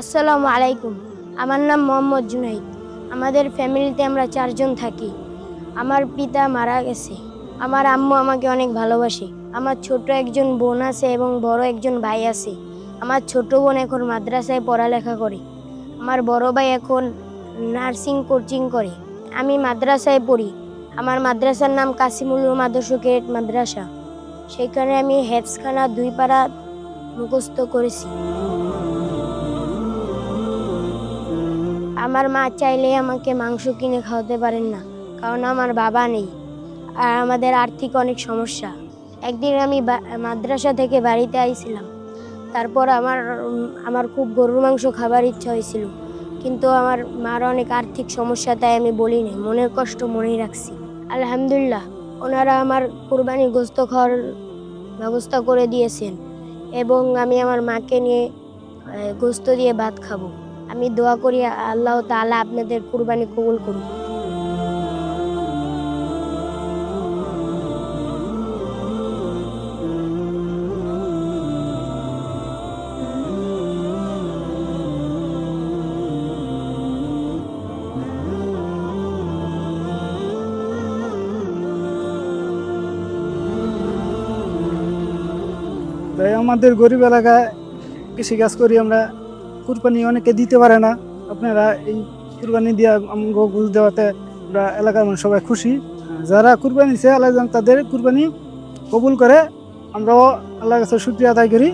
আসসালামু আলাইকুম। আমার নাম মোহাম্মদ জুনাইদ। আমাদের ফ্যামিলিতে আমরা 4 জন থাকি। আমার পিতা মারা গেছে। আমার আম্মু আমাকে অনেক ভালোবাসে। আমার ছোট একজন বোন আছে এবং বড় একজন ভাই আছে। আমার ছোট বোন এখন মাদ্রাসায় পড়ালেখা করে। আমার বড় ভাই এখন নার্সিং কোচিং করে। আমি মাদ্রাসায় পড়ি। আমার মাদ্রাসার নাম কাসিমুল উলুম আদর্শ ক্যাডেট মাদ্রাসা। সেখানে আমি হেফজখানা 2 পারা মুখস্থ করেছি। আমার মা চাইলে আমাকে মাংস কিনে খাওয়াতে পারেন না, কারণ আমার বাবা নেই আর আমাদের আর্থিক অনেক সমস্যা। একদিন আমি মাদ্রাসা থেকে বাড়িতে আইছিলাম। তারপর আমার খুব গরুর মাংস খাবার ইচ্ছা হয়েছিল, কিন্তু আমার মার অনেক আর্থিক সমস্যা, তাই আমি বলি নাই, মনের কষ্ট মনেই রাখছি। আলহামদুলিল্লাহ, ওনারা আমার কুরবানি গোস্ত খাওয়ার ব্যবস্থা করে দিয়েছেন এবং আমি আমার মাকে নিয়ে গোস্ত দিয়ে ভাত খাবো। আমি দোয়া করি আল্লাহ তাআলা আপনাদের কুরবানি কবুল করুন। তাই আমাদের গরিব এলাকায় কৃষিকাজ করি আমরা, কুরবানি অনেকে দিতে পারে না। আপনারা এই কুরবানি দিয়ে আমাকে ঘুষ দেওয়াতে আমরা এলাকার মানুষ সবাই খুশি। যারা কুরবানি দিচ্ছে আল্লাহ যেন তাদের কুরবানি কবুল করে, আমরাও আল্লাহর কাছে শুকরিয়া আদায় করি।